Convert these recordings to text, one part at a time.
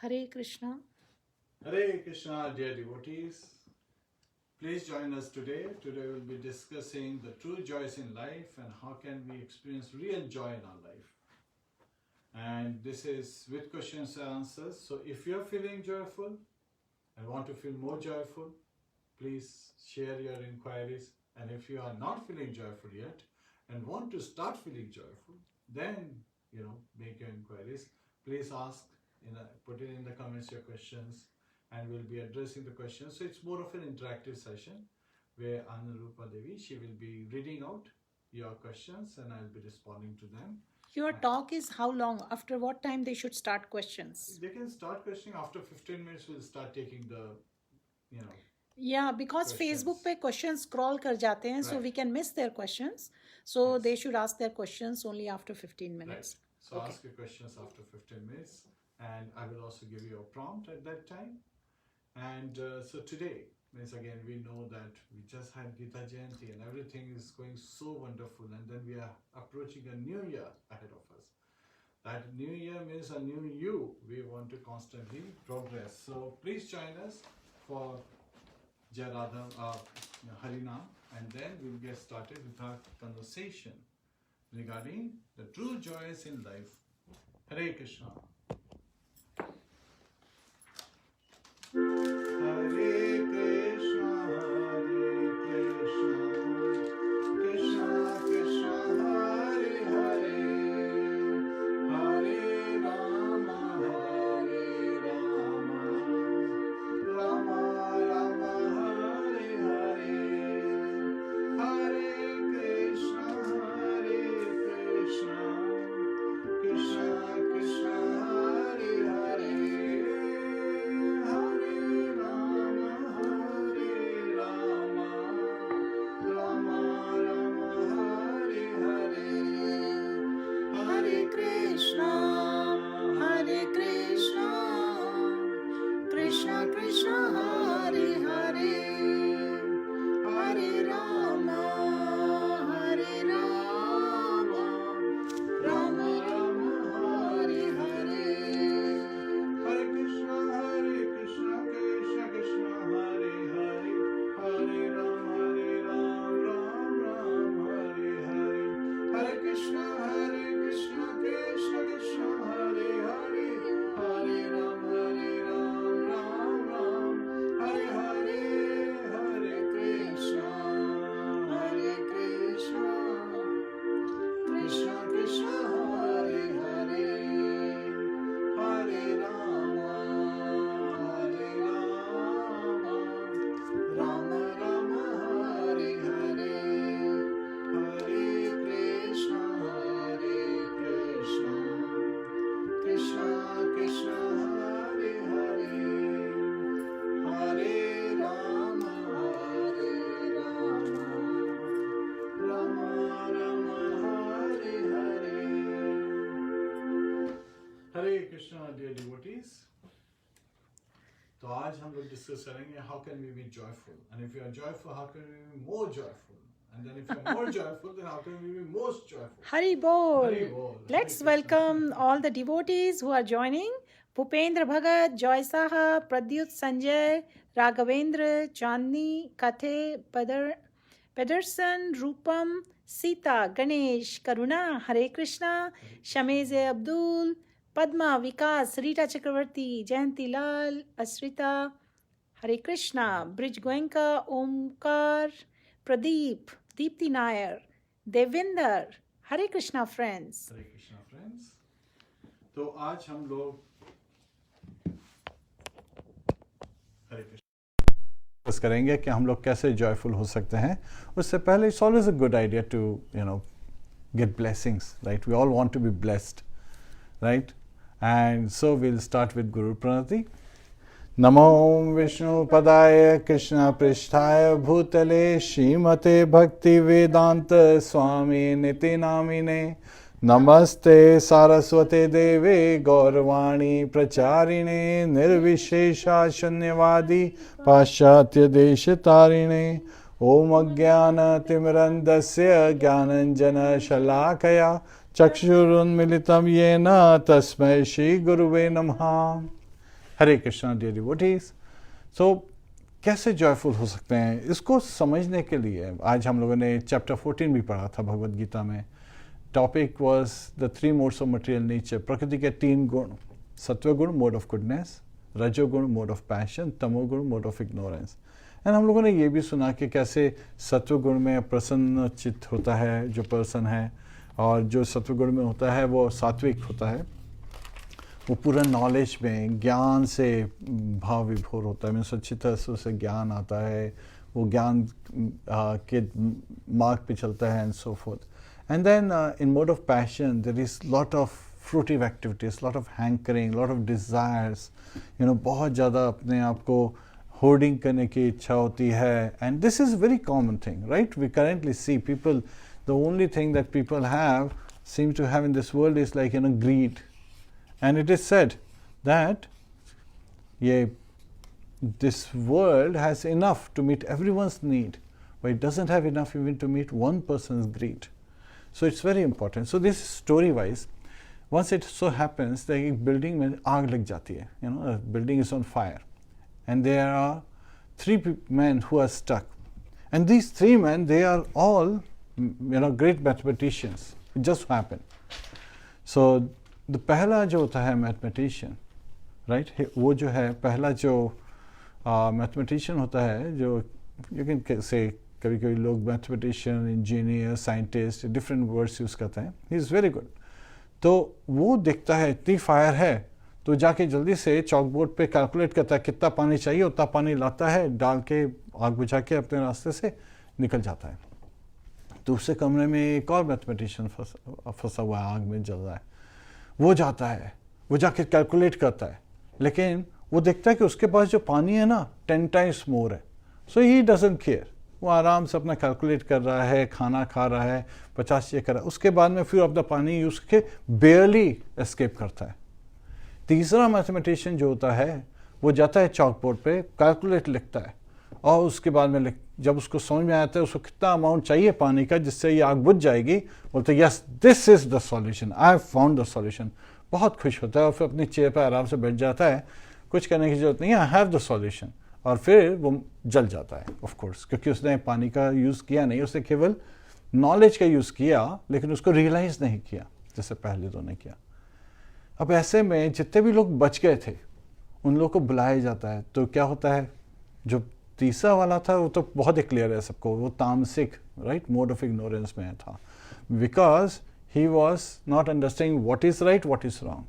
Hare Krishna. Hare Krishna, dear devotees. Please join us today. Today we'll be discussing the true joys in life and how can we experience real joy in our life. And this is with questions and answers. So if you're feeling joyful and want to feel more joyful, please share your inquiries. And if you are not feeling joyful yet and want to start feeling joyful, then make your inquiries. Please ask, put it in the comments your questions, and we'll be addressing the questions. So it's more of an interactive session where Anurupa Devi, she will be reading out your questions and I'll be responding to them. Your talk is how long? After what time they should start questions? They can start questioning after 15 minutes. We'll start taking the, Yeah, because questions. Facebook पे questions scroll कर जाते हैं, so Right. we can miss their questions. So Yes. they should ask their questions only after 15 minutes. Right. So Okay. ask your questions after 15 minutes, and I will also give you a prompt at that time. And so today, means again, we know that we just had Gita Jayanti and everything is going so wonderful, and then we are approaching a new year ahead of us. That new year means a new you. We want to constantly progress. So please join us for Jai Radha Harinam, and then we'll get started with our conversation regarding the true joys in life. Hare Krishna. Hare Krishna, Krishna Krishna, Hare Hare, Hare Rama, Rama Rama, Hare Hare, Hare Krishna, Krishna Krishna, Hare Hare, Hare Rama, Rama Rama, Hare Hare, Hare Krishna, Krishna Krishna, Hare Hare, Hare Rama, Rama Rama, Hare Hare. Hare Krishna, Krishna Krishna, Hare Hare, Hare Rama, Ram Ram, Hare Hare. Hare Krishna, Krishna Krishna, Hare Hare, Hare Rama, Ram Ram, Hare Hare. Hare Krishna, Krishna Krishna, Hare Hare, Hare Rama, Rama Rama, Hare Hare, Hare Krishna, Krishna Krishna, Hare Hare, Hare Rama, Rama Rama, Hare Hare. Hare Krishna, dear devotees. तो आज हम लोग discuss करेंगे how can we be joyful, and if you are joyful, how can we be more joyful, and then if you are more joyful, then how can we be most joyful. Hari Bol. Hari Bol. Let's Hare Krishna. welcome all the devotees who are joining. Bhupendra Bhagat, Joy Saha, Pradyut Sanjay, Raghavendra, Chandni, Kathe, Pedersen, Rupam, Sita, Ganesh, Karuna, Hare Krishna, Shameze Abdul, Padma, Vikas, Rita Chakravarti, Jayanti Lal, Asrita, Hare Krishna, Brij Goenka, Omkar, Pradeep, Deepti Nair, Devinder. Hare Krishna, friends. Hare Krishna, friends. तो आज हम लोग हरे Krishna discuss करेंगे कि हम लोग कैसे joyful हो सकते हैं. उससे पहले it's always a good idea to get blessings, right? We all want to be blessed, right? And so we'll start with Guru Pranati. Namo Vishnu Padaya Krishna Prishtaya Bhutale Shrimate Bhakti Vedanta Swami Niti Namine Namaste Saraswate Deve Gauravani Pracharine Nirvishesha Shunyavadi Paschatya Deshatarine Om Ajnana Timirandasya Jnananjana Shalakaya Chakshurunmilitam Yena Tasmai Shri Guruve Namaha. Hare Krishna dear devotees. सो कैसे joyful हो सकते हैं, इसको समझने के लिए आज हम लोगों ने चैप्टर 14 भी पढ़ा था भगवद गीता में। Topic was the 3 modes of material nature, प्रकृति के 3 गुण, सत्वगुण मोड ऑफ गुडनेस, रजोगुण मोड ऑफ पैशन, तमोगुण मोड ऑफ इग्नोरेंस। एंड हम लोगों ने ये भी सुना कि कैसे सत्वगुण में प्रसन्न चित्त होता है जो पर्सन है, और जो सत्वगुण में होता है वो सात्विक होता है, वो पूरा नॉलेज में ज्ञान से भाव विभोर होता है, मीन्स अच्छी तरह से उसे ज्ञान आता है, वो ज्ञान के मार्ग पे चलता है and so forth. And then in mode of passion there is lot of fruitive activities, lot of hankering, lot of desires, बहुत ज़्यादा अपने आप को होर्डिंग करने की इच्छा होती है। And this is very common thing, right? We currently see people, the only thing that people have seem to have in this world is like greed. And it is said that this world has enough to meet everyone's need, but it doesn't have enough even to meet one person's greed. So it's very important. So this story wise, once it so happens that a building में आग लग जाती है, a building is on fire, and there are 3 men who are stuck, and these 3 men, they are all great mathematicians. It just happened. So the पहला जो होता है mathematician, right, वो जो है पहला जो मैथमेटिशियन होता है, जो यू कैन से कभी कभी लोग mathematician, engineer, scientist different words use करते हैं, ही इज़ वेरी गुड। तो वो देखता है इतनी फायर है तो जाके जल्दी से चॉक बोर्ड पे कैलकुलेट करता है कितना पानी चाहिए, उतना पानी लाता है, डाल के आग बुझा के अपने रास्ते से निकल जाता है। दूसरे कमरे में एक और मैथमेटिशियन फंसा हुआ है, आग में जल रहा है, वो जाता है, वो जाके कैलकुलेट करता है, लेकिन वो देखता है कि उसके पास जो पानी है ना 10 टाइम्स मोर है। सो ही डजंट केयर, वो आराम से अपना कैलकुलेट कर रहा है, खाना खा रहा है, 50 चेक कर रहा है, उसके बाद में फिर अपना पानी यूज के बेयरली एस्केप करता है। तीसरा मैथमेटिशियन जो होता है वो जाता है चॉक बोर्ड पे, कैलकुलेट लिखता है, और उसके बाद में जब उसको समझ में आता है उसको कितना अमाउंट चाहिए पानी का जिससे ये आग बुझ जाएगी, बोलते yes this is the solution, I have found the solution. बहुत खुश होता है और फिर अपनी चेयर पर आराम से बैठ जाता है, कुछ करने की जरूरत नहीं है, आई हैव द सॉल्यूशन, और फिर वो जल जाता है ऑफ कोर्स, क्योंकि उसने पानी का यूज़ किया नहीं, उसने केवल नॉलेज का यूज़ किया, लेकिन उसको रियलाइज नहीं किया जैसे पहले तो नहीं किया। अब ऐसे में जितने भी लोग बच गए थे उन लोगों को बुलाया जाता है, तो क्या होता है, जो तीसरा वाला था वो तो बहुत ही क्लियर है सबको, वो तामसिक, राइट, मोड ऑफ इग्नोरेंस में था, because he was not understanding what is right what is wrong.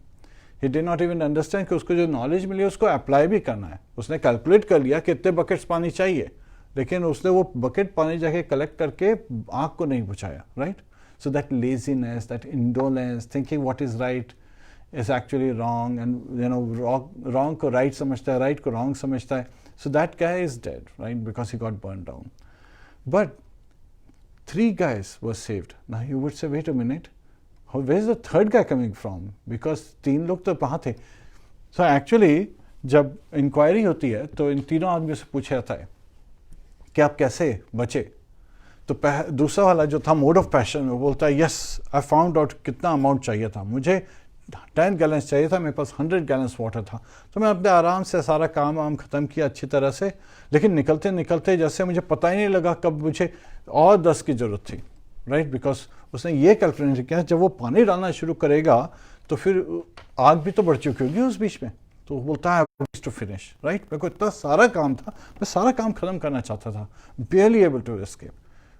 He did not even understand कि उसको जो नॉलेज मिली उसको अप्लाई भी करना है। उसने कैलकुलेट कर लिया कितने बकेट्स पानी चाहिए, लेकिन उसने वो बकेट पानी जाके कलेक्ट करके आग को नहीं बुझाया, right. So that laziness, that indolence, thinking what is right is actually wrong, and wrong को right समझता है, right को wrong समझता है, so that guy is dead, right, because he got burned down. But 3 guys were saved. Now you would say, wait a minute, where is the third guy coming from? Because 3 लोग तो वहाँ थे। So actually जब inquiry होती है तो इन तीनों आदमियों से पूछा जाता है कि आप कैसे बचे। तो दूसरा वाला जो था मोड ऑफ पैशन, वो बोलता है यस आई फाउंड आउट कितना अमाउंट चाहिए था, मुझे 10 गैलन्स चाहिए था, मेरे पास 100 गैलन्स वाटर था, तो मैं अपने आराम से सारा काम ख़त्म किया अच्छी तरह से, लेकिन निकलते निकलते जैसे मुझे पता ही नहीं लगा कब मुझे और 10 की ज़रूरत थी, राइट, बिकॉज उसने ये कैलकुलेट किया जब वो पानी डालना शुरू करेगा तो फिर आग भी तो बढ़ चुकी होगी उस बीच में, तो बोलता है टू फिनिश, राइट, मेरे को इतना सारा काम था, मैं सारा काम ख़त्म करना चाहता था, बेयरली एबल टू एस्केप।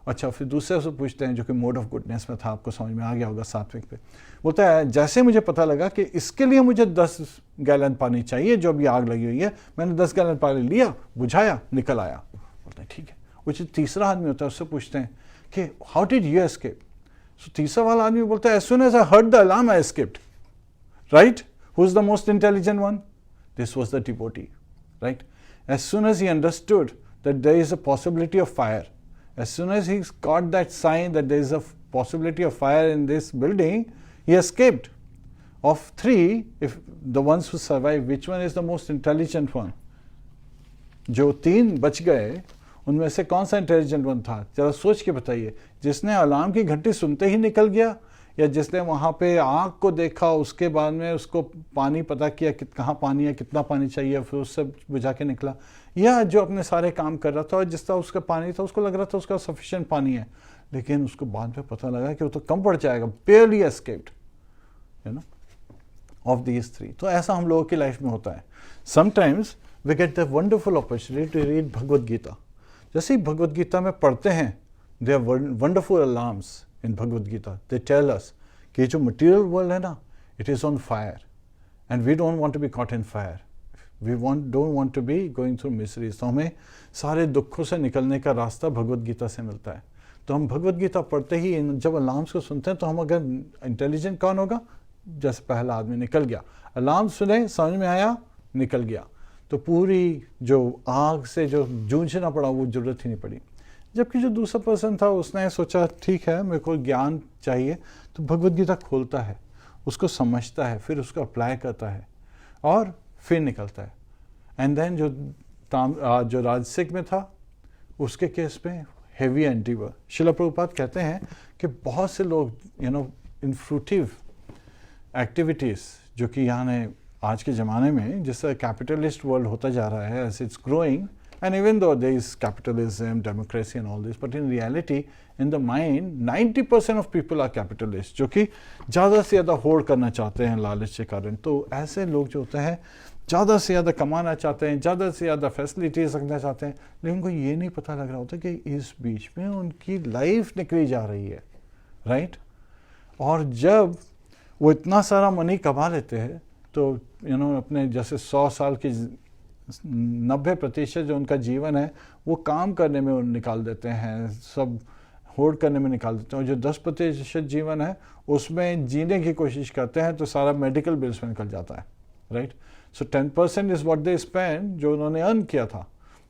अच्छा, फिर दूसरे से पूछते हैं जो कि मोड ऑफ गुडनेस में था, आपको समझ में आ गया होगा सात्विक पे, बोलता है जैसे मुझे पता लगा कि इसके लिए मुझे 10 गैलन पानी चाहिए, जो अभी आग लगी हुई है, मैंने 10 गैलन पानी लिया, बुझाया, निकल आया। बोलते हैं ठीक है। वो जो तीसरा आदमी होता है उससे पूछते हैं कि how did you escape. So तीसरा वाला आदमी बोलता है as soon as I heard the alarm I escaped, right. Who is the most intelligent one? This was the devotee, right. As soon as he understood that there is a possibility of fire, as soon as he got that sign that there is a possibility of fire in this building, he escaped. Of 3, if the ones who survived, which one is the most intelligent one? जो 3 बच गए उनमें से कौन सा intelligent one था, जरा सोच के बताइए। जिसने अलार्म की घंटी सुनते ही निकल गया, या जिसने वहाँ पे आग को देखा उसके बाद में उसको पानी पता किया कि कहाँ पानी है, कितना पानी चाहिए, फिर उससे बुझा के निकला, या जो अपने सारे काम कर रहा था और जिस तरह उसका पानी था उसको लग रहा था उसका सफिशिएंट पानी है, लेकिन उसको बाद में पता लगा कि वो तो कम पड़ जाएगा, barely escaped, you know, of these three. तो ऐसा हम लोगों की लाइफ में होता है. Sometimes we get the wonderful opportunity to read Bhagavad Gita. जैसे ही भगवद गीता में पढ़ते हैं, there are wonderful alarms in Bhagavad Gita. They tell us कि जो material world है ना, it is on fire, and we don't want to be caught in fire. We don't want to be going through miseries. तो हमें सारे दुखों से निकलने का रास्ता भगवद गीता से मिलता है. तो हम भगवद गीता पढ़ते ही जब अलार्म्स को सुनते हैं तो हम अगर इंटेलिजेंट कौन होगा, जैसे पहला आदमी निकल गया, अलार्म सुने, समझ में आया, निकल गया, तो पूरी जो आग से जो जूझना पड़ा वो जरूरत ही नहीं पड़ी. जबकि जो दूसरा पर्सन था उसने सोचा ठीक है मेरे को ज्ञान चाहिए, तो भगवद गीता खोलता है, उसको समझता है, फिर उसको अप्लाई करता है और फिर निकलता है. एंड देन जो राजसिक में था उसके केस में हेवी एंटीवर. शिला प्रभुपाद कहते हैं कि बहुत से लोग इन फ्रूटिव एक्टिविटीज़ जो कि यहाँ आज के ज़माने में जिससे कैपिटलिस्ट वर्ल्ड होता जा रहा है, as it's growing, and even though there is capitalism, democracy and all this, but in reality in the mind 90% of people are capitalist, जो कि ज़्यादा से ज़्यादा होल्ड करना चाहते हैं लालच के कारण. तो ऐसे लोग जो होते हैं ज़्यादा से ज़्यादा कमाना चाहते हैं, ज़्यादा से ज़्यादा फैसिलिटीज रखना चाहते हैं, लेकिन उनको ये नहीं पता लग रहा होता कि इस बीच में उनकी लाइफ निकली जा रही है, राइट. और जब वो इतना सारा मनी कमा लेते हैं तो अपने जैसे 100 साल की 90% जो उनका जीवन है वो काम करने में निकाल देते हैं, सब होल्ड करने में निकाल देते हैं, और जो 10% जीवन है उसमें जीने की कोशिश करते हैं तो सारा मेडिकल बिल्स में निकल जाता है, right. So 10% is what they spend, जो उन्होंने अर्न किया था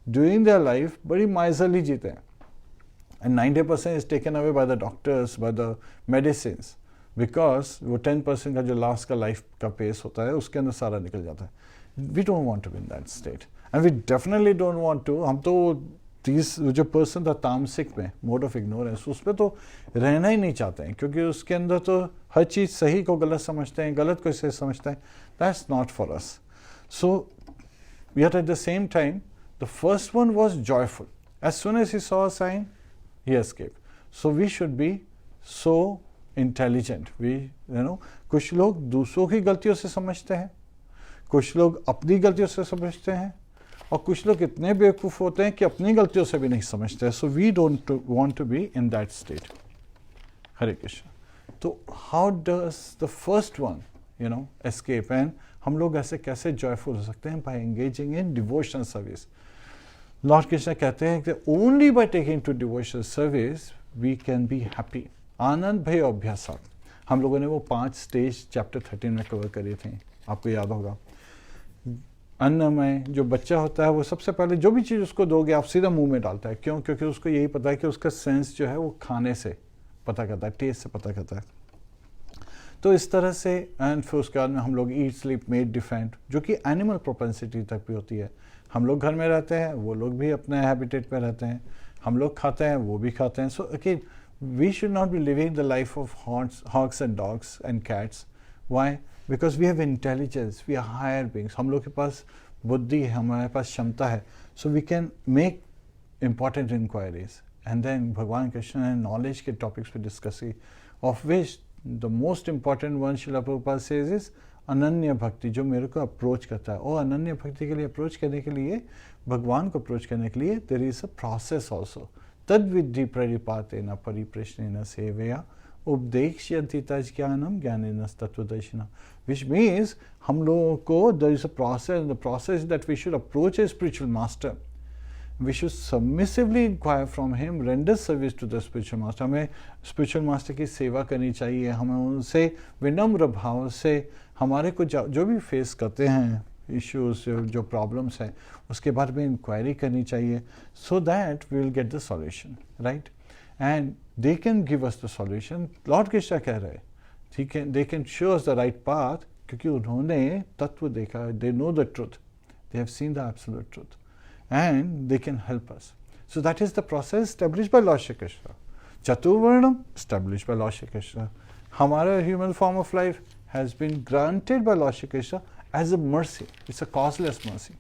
ड्यूरिंग देयर लाइफ, बड़ी माइजरली जीते हैं. And 90% is taken away by the doctors, by the medicines, because वो 10% का जो लास्ट का लाइफ का पेस होता है उसके अंदर सारा निकल जाता है. We don't want to be in that state, and we definitely don't want to. हम तो जो पर्सन था तामसिक में, मोड ऑफ इग्नोरेंस, उस पर तो रहना ही नहीं चाहते हैं, क्योंकि उसके अंदर तो हर चीज़ सही को गलत समझते हैं, गलत को सही समझते हैं. That's not for us. So yet at the same time the first one was joyful. As soon as he saw a sign, he escaped. So we should be so intelligent. कुछ लोग दूसरों की गलतियों से समझते हैं, कुछ लोग अपनी गलतियों से समझते हैं, और कुछ लोग इतने बेवकूफ़ होते हैं कि अपनी गलतियों से भी नहीं समझते. So we don't want to be in that state. Hare Krishna. तो how does the first one escape, and हम लोग ऐसे कैसे जॉयफुल हो सकते हैं? By engaging in devotional service. Lord Krishna कहते हैं कि only by taking to devotional service we can be happy. आनंद भय अभ्यासात, हम लोगों ने वो 5 स्टेज चैप्टर 13 में कवर करे थे, आपको याद होगा. अन्न में जो बच्चा होता है वो सबसे पहले जो भी चीज़ उसको दोगे आप सीधा मुंह में डालता है. क्यों? क्योंकि उसको यही पता है कि उसका सेंस जो है वो खाने से पता करता है, टेस्ट से पता करता है. तो इस तरह से, एंड फिर उसके बाद में हम लोग ईट स्लीप मेड डिफेंड, जो कि एनिमल प्रोपेंसिटी तक भी होती है. हम लोग घर में रहते हैं, वो लोग भी अपने हैबिटेट पे रहते हैं, हम लोग खाते हैं, वो भी खाते हैं. So again we should not be living the life of hogs and dogs and cats. Why? Because we have intelligence, we are higher beings. हम लोग के पास बुद्धि है, हमारे पास क्षमता है, so we can make important inquiries. And then भगवान कृष्ण ने knowledge के topics पे discuss की, of which the most important one Srila Prabhupada says is अनन्य भक्ति, जो मेरे को अप्रोच करता है. और अनन्य भक्ति के लिए अप्रोच करने के लिए, भगवान को अप्रोच करने के लिए there is a process also. तद विद्धि प्रणिपातेन परिप्रश्नेन सेवया उपदेक्ष्यन्ति तज्ज्ञानम ज्ञानेन तत्त्वदर्शिना. Which means हम लोगों को there is a process, the process that we should approach a spiritual master. We should submissively inquire from him, render service to the spiritual master. हमें spiritual master की सेवा करनी चाहिए, हमें उनसे विनम्र भाव से हमारे को जो भी फेस करते हैं इश्यूज, जो प्रॉब्लम्स हैं, उसके बारे में इंक्वायरी करनी चाहिए, so that we will get the solution, right. And they can give us the solution. Lord Krishna कह रहे ठीक है, they can show us the right path, क्योंकि उन्होंने तत्व देखा, they know the truth, they have seen the absolute truth, and they can help us. So that is the process established by Lord Shri Krishna. चतुर्वर्णम established by Lord Shri Krishna. हमारा human form of life has been granted by Lord Shri Krishna as a mercy, it's a causeless mercy.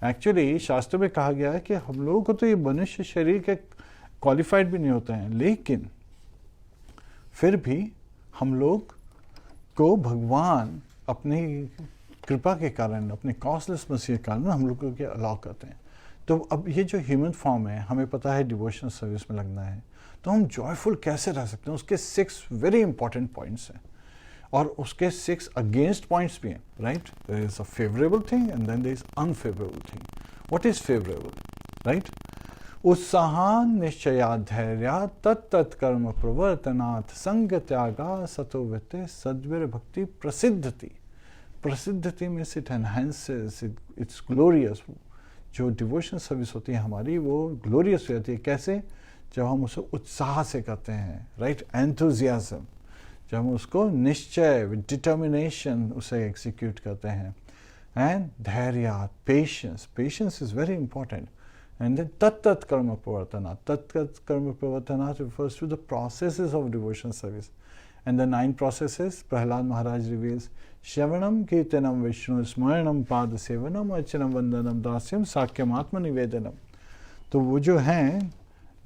Actually शास्त्र में कहा गया है कि हम लोगों को तो ये मनुष्य शरीर के क्वालिफाइड भी नहीं होते हैं, लेकिन फिर भी हम लोग को भगवान अपनी कृपा के कारण, अपने कॉस्टलेस मसीह के कारण हम लोगों को अलाउ करते हैं। तो अब ये जो ह्यूमन फॉर्म है, हमें पता है डिवोशनल सर्विस में लगना है, तो हम जॉयफुल कैसे रह सकते हैं, उसके 6 वेरी इंपॉर्टेंट पॉइंट्स हैं और उसके 6 अगेंस्ट पॉइंट्स भी हैं, right. There is a favourable thing and then there is unfavourable thing. What is favourable, right? उत्साहान निश्चया धैर्या तत्तत्कर्म प्रवर्तनात् संग त्यागा सतो वित्ते सद्वीर भक्ति प्रसिद्धति। प्रसिद्धति में इट एनहांसेस, इट्स ग्लोरियस। जो डिवोशनल सर्विस होती है हमारी, वो ग्लोरियस हो जाती है। कैसे? जब हम उसे उत्साह से करते हैं, राइट, एंथुजियाज्म। जब हम उसको निश्चय, डिटर्मिनेशन उसे एग्जीक्यूट करते हैं। एंड धैर्य, patience, patience is very important. And then tat karma pravartana. Tat karma pravartana refers to the processes of devotional service. And the 9 processes, Prahlad Maharaj reveals, Shravanam, Kirtanam, Vishnu, Smaranam, Pada Sevanam, Archanam, Vandanam, Dasyam, Sakyam, Atma Nivedanam. तो वो जो हैं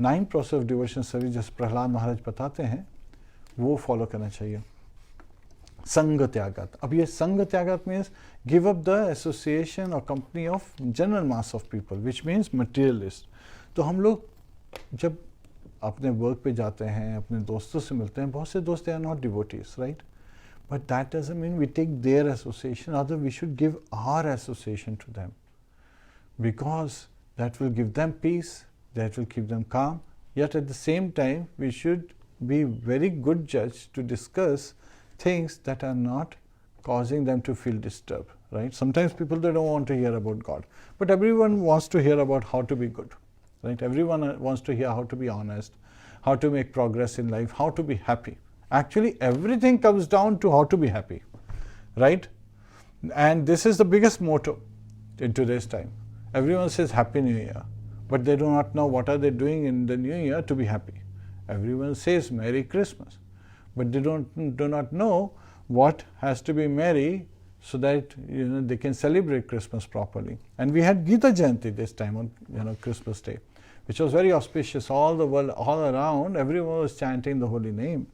9 process of devotional service जैसे प्रहलाद महाराज बताते हैं, वो follow करना चाहिए। संग त्यागत। अब ये संग त्यागत means give up the association और company of general mass of people, which means materialist. तो हम लोग जब अपने वर्क पे जाते हैं, अपने दोस्तों से मिलते हैं, बहुत से दोस्त they are not devotees, right, but that doesn't mean we take their association, other we should give our association to them, because that will give them peace, that will keep them calm, yet at the same time we should be very good judge to discuss things that are not causing them to feel disturbed, right? Sometimes people, they don't want to hear about God, but everyone wants to hear about how to be good, right? Everyone wants to hear how to be honest, how to make progress in life, how to be happy. Actually everything comes down to how to be happy, right? And this is the biggest motto in today's time. Everyone says Happy New Year, but they do not know what are they doing in the new year to be happy. Everyone says Merry Christmas, but they do not know what has to be merry so that they can celebrate Christmas properly. And we had Gita Jayanti this time on Christmas Day, which was very auspicious. All the world, all around, everyone was chanting the holy name,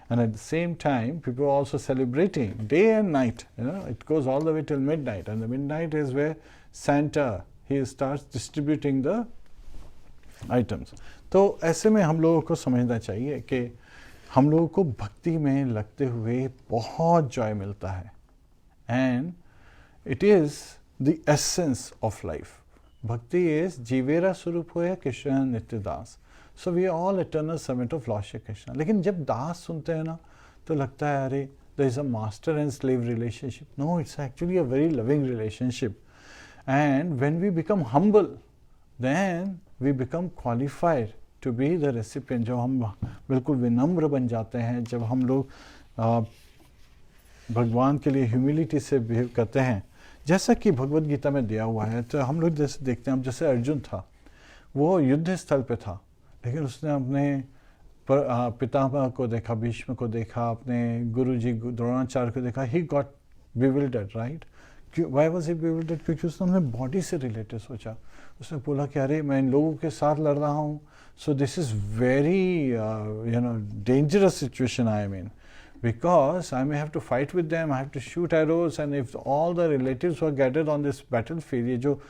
and at the same time, people were also celebrating day and night. It goes all the way till midnight, and the midnight is where Santa, he starts distributing the items. तो ऐसे में हम लोगों को समझना चाहिए कि हम लोगों को भक्ति में लगते हुए बहुत जॉय मिलता है, and it is the essence of life. Bhakti is जीवेरा स्वरूप हो या कृष्ण नित्य दास। So we are all eternal servant of Lord Shri Krishna. लेकिन जब दास सुनते हैं ना, तो लगता है अरे there is a master and slave relationship. No, it's actually a very loving relationship. And when we become humble, then we become qualified to be the recipient। जब हम बिल्कुल विनम्र बन जाते हैं, जब हम लोग भगवान के लिए ह्यूमिलिटी से बिहेव करते हैं, जैसा कि भगवद गीता में दिया हुआ है। तो हम लोग जैसे देखते हैं, जैसे अर्जुन था, वो युद्ध स्थल पे था, लेकिन उसने अपने पितामह को देखा, भीष्म को देखा, अपने गुरुजी द्रोणाचार्य को देखा, he got bewildered, right. Why was he bewildered? क्योंकि उसने अपने बॉडी से रिलेटेड सोचा। उसने बोला कि अरे मैं इन लोगों के साथ लड़ रहा हूँ, so this is very dangerous situation I mean, because I may have to fight with them, I have to shoot arrows, and if all the relatives were gathered on this battlefield, ये जो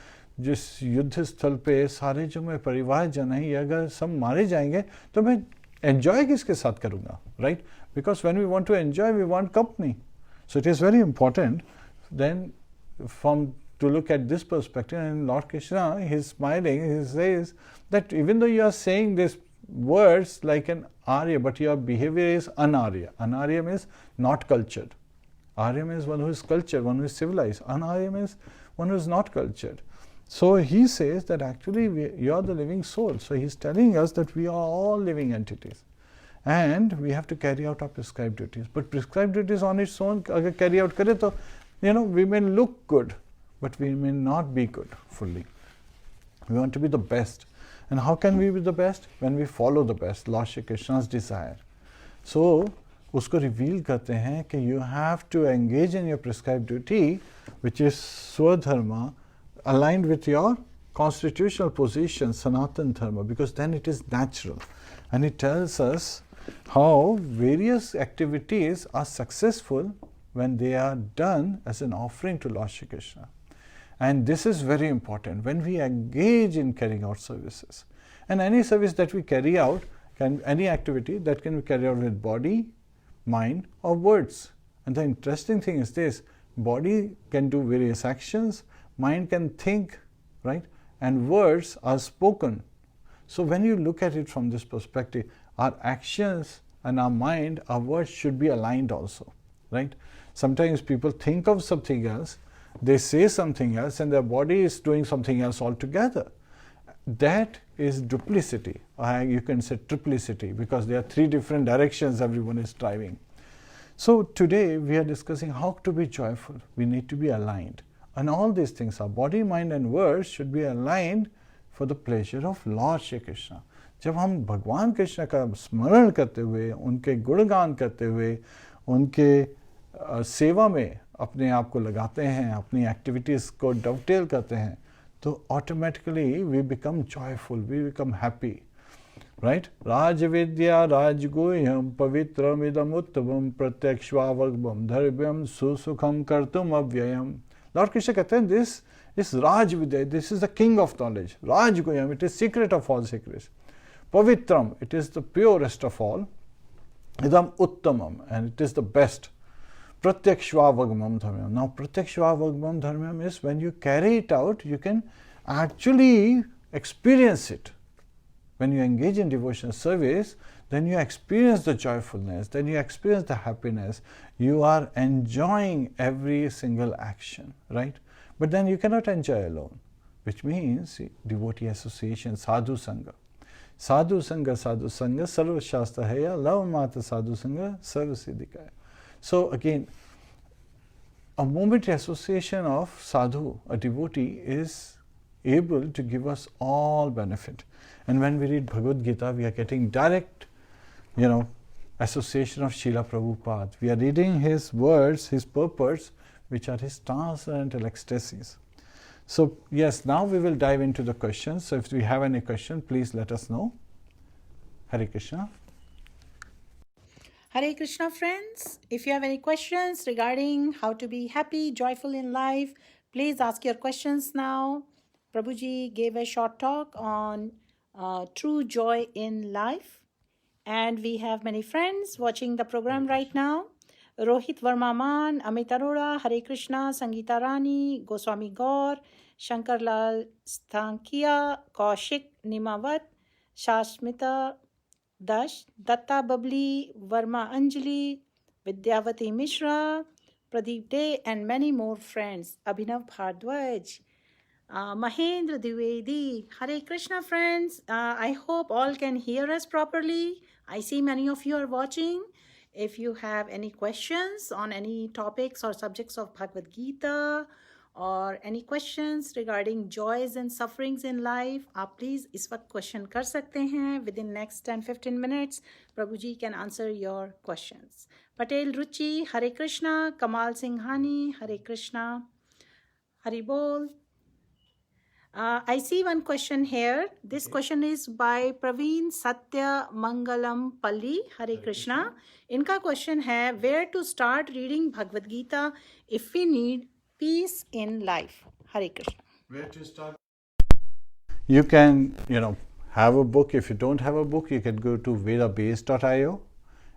जिस युद्ध स्थल पे सारे जो मेरे परिवार जन हैं, ये अगर सब मारे जाएंगे तो मैं एंजॉय किसके साथ करूँगा, right? Because when we want to enjoy, we want company. So it is very important then from to look at this perspective. And Lord Krishna, he is smiling, he says that even though you are saying these words like an Arya, but your behavior is an-Arya. An-Arya means not cultured. Arya means one who is cultured, one who is civilized. An-Arya means one who is not cultured. So he says that actually you are the living soul. So he is telling us that we are all living entities, and we have to carry out our prescribed duties. But prescribed duties on its own, agar carry out kare to we may look good, but we may not be good fully. We want to be the best. And how can we be the best? When we follow the best, Lord Shri Krishna's desire. So उसको reveal करते हैं कि you have to engage in your prescribed duty, which is Swadharma, aligned with your constitutional position, Sanatan Dharma, because then it is natural. And it tells us how various activities are successful when they are done as an offering to Lord Shri Krishna. And this is very important when we engage in carrying out services. And any service that we carry out, any activity that can be carried out with body, mind or words. And the interesting thing is this: body can do various actions, mind can think, right? And words are spoken. So when you look at it from this perspective, our actions and our mind, our words should be aligned also, right? Sometimes people think of something else, they say something else, and their body is doing something else altogether. That is duplicity, or you can say triplicity, because there are three different directions everyone is driving. So today we are discussing how to be joyful. We need to be aligned. And all these things, our body, mind and words should be aligned for the pleasure of Lord Shri Krishna. जब हम भगवान कृष्ण का स्मरण करते हुए, उनके गुणगान करते हुए, उनके सेवा में अपने आप को लगाते हैं, अपनी एक्टिविटीज़ को डवटेल करते हैं, तो automatically we become joyful, we become happy, right? राजविद्या राजगुह्यम पवित्रमिदम उत्तमम प्रत्यक्षावगमम धर्म्यम सुसुखम कर्तुम अव्ययम. लॉर्ड कृष्ण कहते हैं दिस इज राजविद्या, this is the king of knowledge. राजगुह्यम, it is secret of all secrets. Pavitram, it is the purest of all. Idam Uttamam, and it is the best. Pratyakshvavagamam dharmyam. Now, Pratyakshvavagamam dharmyam is when you carry it out, you can actually experience it. When you engage in devotional service, then you experience the joyfulness, then you experience the happiness. You are enjoying every single action, right? But then you cannot enjoy alone, which means devotee association, sadhu sangha. Sadhu Sangha, Sarva Shastra Haya, Lava Mata Sadhu Sangha, Sarva Siddhikaya. So again, a momentary association of sadhu, a devotee, is able to give us all benefit. And when we read Bhagavad Gita, we are getting direct, association of Srila Prabhupada. We are reading his words, his purports, which are his transcendental ecstasies. So yes, now we will dive into the questions. So if we have any question, please let us know. Hare Krishna. Hare Krishna, friends. If you have any questions regarding how to be happy, joyful in life, please ask your questions now. Prabhuji gave a short talk on true joy in life. And we have many friends watching the program right now. Rohit Varmaman, Amit Arora, Hare Krishna, Sangeeta Rani, Goswami Gaur, Shankar Lal Stankia, Kaushik Nimawat, Shashmita Dash, Datta Babli, Varma Anjali, Vidyavati Mishra, Pradeep Day, and many more friends. Abhinav Bhardwaj, Mahendra Dwivedi. Hare Krishna, friends. I hope all can hear us properly. I see many of you are watching. If you have any questions on any topics or subjects of Bhagavad Gita or any questions regarding joys and sufferings in life, आप please इस वक्त question कर सकते हैं. Within next 10-15 minutes, Prabhu ji can answer your questions. Patel Ruchi, Hare Krishna. Kamal Singhani, Hare Krishna. Hari Bol. I see one question here. This question is by Praveen Satya Mangalam Palli. Hare Krishna. Inka question hai, where to start reading Bhagavad Gita if we need peace in life? Hare Krishna. Where to start? You can, have a book. If you don't have a book, you can go to vedabase.io,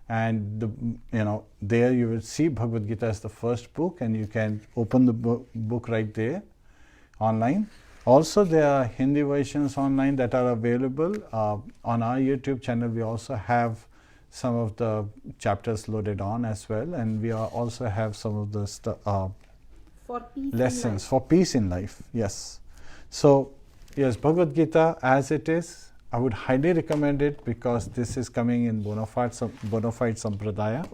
and there you will see Bhagavad Gita as the first book, and you can open the book right there online. Also, there are Hindi versions online that are available. On our YouTube channel, we also have some of the chapters loaded on as well, and we also have some of the lessons for peace in life. Yes. So, yes, Bhagavad Gita as it is, I would highly recommend it because this is coming in bona fide sampradaya.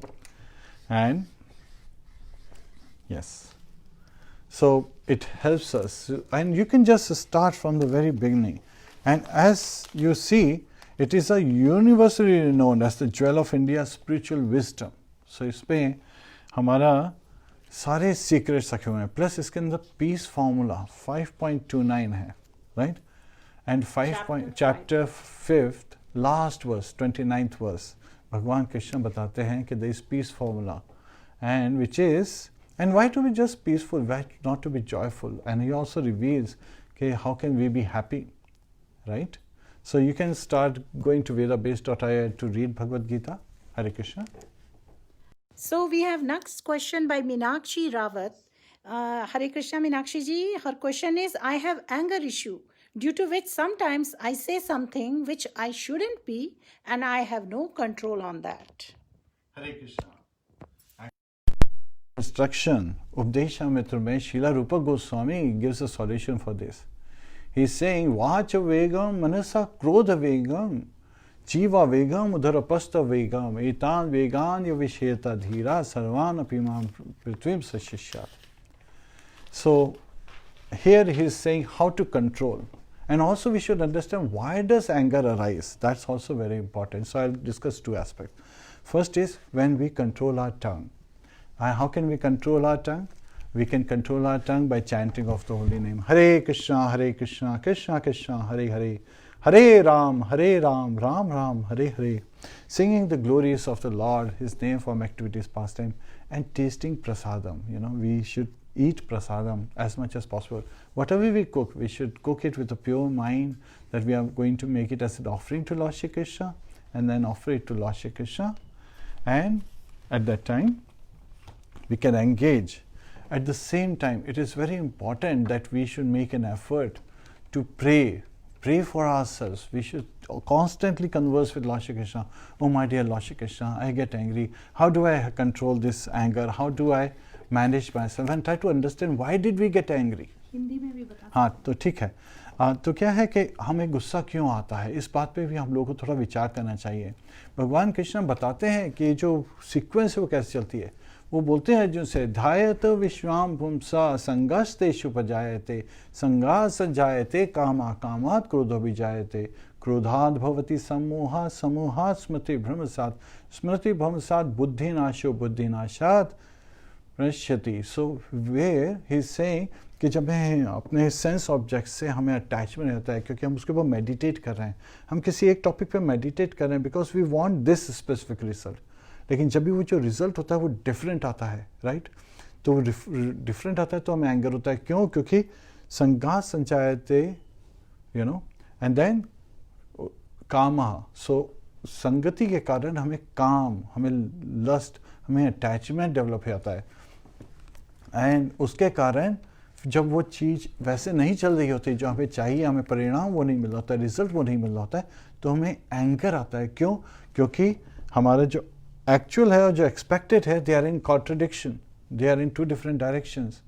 And yes. So it helps us, and you can just start from the very beginning. And as you see, it is a universally known as the jewel of India's spiritual wisdom. सो इसमें हमारा सारे secrets रखे हुए हैं, plus इसके अंदर piece formula 5.29 है, right. And chapter 5th last verse 29th verse भगवान कृष्ण बताते हैं कि there is peace formula and which is and why to be just peaceful, why not to be joyful. And he also reveals कि how can we be happy, right. So you can start going to vedabase.in to read Bhagavad Gita. Hare Krishna. So we have next question by Meenakshi Rawat. Hare Krishna, Meenakshi ji. Her question is, I have anger issue due to which sometimes I say something which I shouldn't be and I have no control on that. Hare Krishna. Instruction, Updeshamrita mein Srila Rupa Goswami gives a solution for this. He is saying, Vacha vegam, manasa krodha vegam, jiva vegam, udharapasta vegam, etan vegan yavisheta dhira, sarvan apimam prithvim sashishya. So, here he is saying how to control. And also we should understand why does anger arise. That's also very important. So, I'll discuss two aspects. First is when we control our tongue. How can we control our tongue? We can control our tongue by chanting of the holy name. Hare Krishna, Krishna Krishna, Hare Hare, Hare Ram, Ram Ram, Hare Hare. Singing the glories of the Lord, His name from activities, pastime, and tasting prasadam. You know, we should eat prasadam as much as possible. Whatever we cook, we should cook it with a pure mind that we are going to make it as an offering to Lord Shri Krishna and then offer it to Lord Shri Krishna. And at that time, we can engage. At the same time, it is very important that we should make an effort to pray for ourselves. We should constantly converse with Lord Shri Krishna. Oh my dear Lord Shri Krishna, I get angry. How do I control this anger? How do I manage myself? And try to understand why did we get angry. Hindi में भी बता. हाँ, तो ठीक है. तो क्या है कि हमें गुस्सा क्यों आता है, इस बात पे भी हम लोगों को थोड़ा विचार करना चाहिए. भगवान कृष्ण बताते हैं कि जो सीक्वेंस है वो कैसे चलती है. वो बोलते हैं अर्जुन से, ध्यायत विश्वाम पुंसा संगस्तेषु उपजायते, संगास जायते कामा कामात् क्रोधो विजायते, क्रोधाद् भवति सम्मोहा सम्मोहात् स्मृति भ्रमसात्, स्मृति भ्रमसात् बुद्धिनाशो बुद्धिनाशात् प्रणश्यति. So where he is saying कि जब हमें अपने सेंस ऑब्जेक्ट से हमें अटैचमेंट रहता है, क्योंकि हम उसके ऊपर मेडिटेट कर रहे हैं, हम किसी एक टॉपिक पे मेडिटेट कर रहे हैं because we want this specific result. लेकिन जब भी वो जो रिजल्ट होता है वो डिफरेंट आता है, राइट. तो वो डिफरेंट आता है तो हमें एंगर होता है. क्यों? क्योंकि संघात संचायते, यू नो, एंड देन कामा. सो संगति के कारण हमें काम, हमें लस्ट, हमें अटैचमेंट डेवलप हो जाता है. एंड उसके कारण जब वो चीज़ वैसे नहीं चल रही होती जो हमें चाहिए, हमें परिणाम वो नहीं मिल रहा होता है, रिजल्ट वो नहीं मिल रहा होता है, तो हमें एंगर आता है. क्यों? क्योंकि हमारा जो एक्चुअल है और जो एक्सपेक्टेड है, they are in contradiction, they are in two different directions.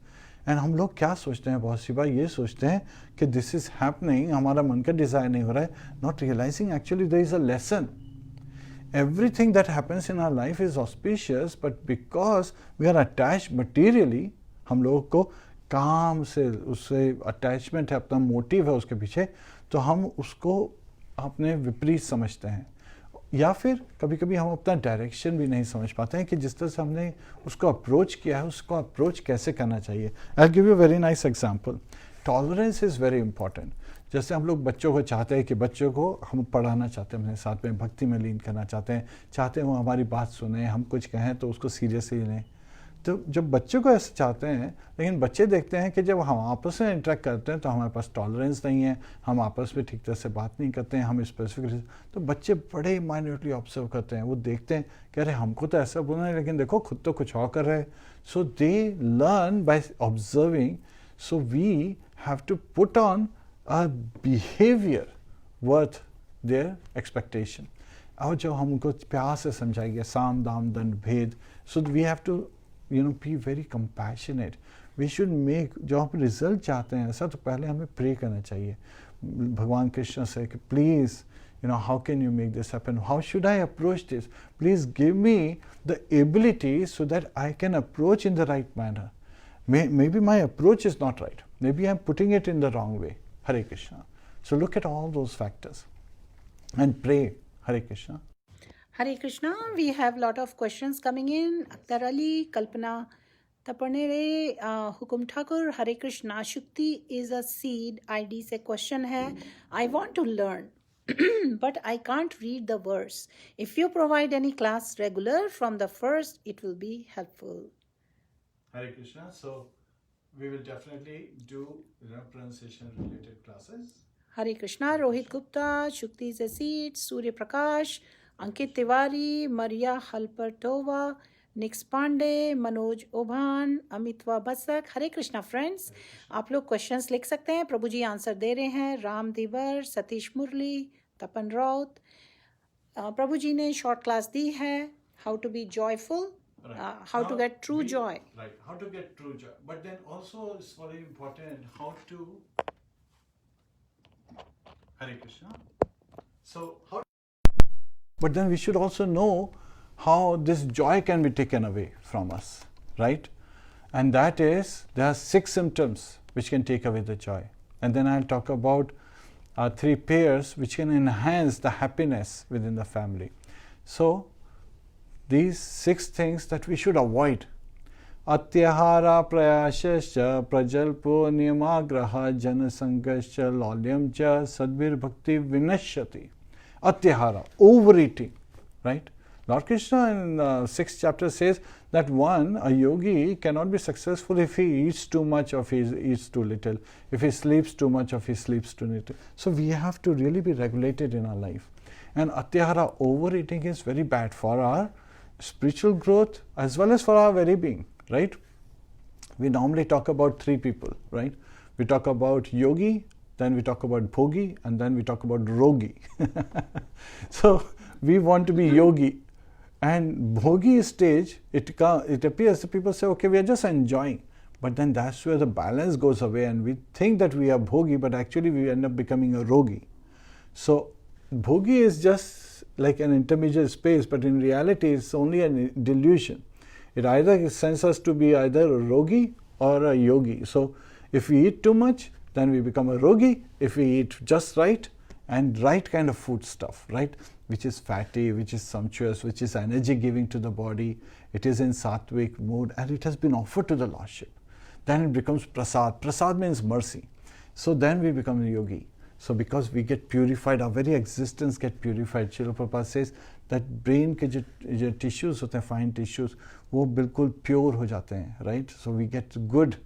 And हम लोग क्या सोचते हैं, बहुत सी बार ये सोचते हैं कि दिस इज हैपनिंग, हमारा मन का डिज़ायर नहीं हो रहा है, not realising actually there is a lesson. Everything that happens in our life is auspicious, but because we are attached materially, हम लोगों को काम से उससे अटैचमेंट है, अपना मोटिव है उसके पीछे, तो हम उसको अपने विपरीत समझते हैं. या फिर कभी कभी हम अपना डायरेक्शन भी नहीं समझ पाते हैं कि जिस तरह से हमने उसको अप्रोच किया है, उसको अप्रोच कैसे करना चाहिए. I give you very nice example. Tolerance is very important. जैसे हम लोग बच्चों को चाहते हैं कि बच्चों को हम पढ़ाना चाहते हैं, अपने साथ में भक्ति में लीन करना चाहते हैं, चाहते हैं वो हमारी बात सुने, हम कुछ कहें तो उसको सीरियसली लें. तो जब बच्चों को ऐसे चाहते हैं, लेकिन बच्चे देखते हैं कि जब हम आपस में इंटरेक्ट करते हैं तो हमारे पास टॉलरेंस नहीं है, हम आपस में ठीक तरह से बात नहीं करते हैं, हम स्पेसिफिक, तो बच्चे बड़े माइन्यूटली ऑब्जर्व करते हैं. वो देखते हैं कि अरे हमको तो ऐसा बोलना है, लेकिन देखो खुद तो कुछ और कर रहे हैं. So they learn by observing. So we have to put on a behavior worth their expectation. और जब हम उनको प्यार से समझाएंगे, साम दाम दंड भेद, so we have to, you know, be very compassionate. We should make, जो हम रिजल्ट चाहते हैं ऐसा, तो पहले हमें प्रे करना चाहिए भगवान कृष्ण से कि please, you know, how can you make this happen? How should I approach this? Please give me the ability so that I can approach in the right manner. Maybe my approach is not right. Maybe I'm putting it in the wrong way. Hare Krishna. So look at all those factors and pray. Hare Krishna. Hare Krishna, we have lot of questions coming in. Akhtar Ali, Kalpana Tapanere, Hukum Thakur, Hare Krishna, Shukti is a seed. ID से question है. I want to learn, but I can't read the verse. If you provide any class regular from the first, it will be helpful. Hare Krishna. So we will definitely do pronunciation related classes. Hare Krishna, Rohit Gupta, Shukti is a seed, Surya Prakash, Ankit Tiwari, Maria Halpertova, Nix Pandey, Manoj Obhan, Amitwa Basak. Hare Krishna friends, आप लोग questions लिख सकते हैं. प्रभु जी answer दे रहे हैं. राम दिवर, सतीश मुरली, तपन राउत. प्रभु जी ने short class दी है. How to be joyful, how to get true joy. Right, how to get true joy. But then also it's very important how to Hare Krishna. So how? But then we should also know how this joy can be taken away from us, right? And that is, there are 6 symptoms which can take away the joy. And then I'll talk about 3 pairs which can enhance the happiness within the family. So these 6 things that we should avoid. Atyahara prayashascha prajalpo niyamagraha janasangascha lolyam cha sadvir bhakti vinashyati. Atyahara, overeating, right? Lord Krishna in 6th chapter says that a yogi cannot be successful if he eats too much or if he eats too little, if he sleeps too much or if he sleeps too little. So we have to really be regulated in our life. And Atyahara, overeating, is very bad for our spiritual growth as well as for our very being, right? We normally talk about 3 people, right? We talk about yogi, then we talk about bhogi, and then we talk about rogi. So we want to be yogi. And bhogi stage, it appears that people say, okay, we are just enjoying. But then that's where the balance goes away and we think that we are bhogi, but actually we end up becoming a rogi. So bhogi is just like an intermediate space, but in reality it's only a delusion. It either sends us to be either a rogi or a yogi. So if we eat too much, then we become a rogi. If we eat just right and right kind of food stuff, right, which is fatty, which is sumptuous, which is energy giving to the body, it is in sattvic mood and it has been offered to the Lordship, then it becomes prasad. Prasad means mercy. So then we become a yogi. So because we get purified, our very existence get purified. Srila Prabhupada says that brain के जो tissues होते हैं, fine tissues, वो बिल्कुल pure हो जाते हैं, right? So we get good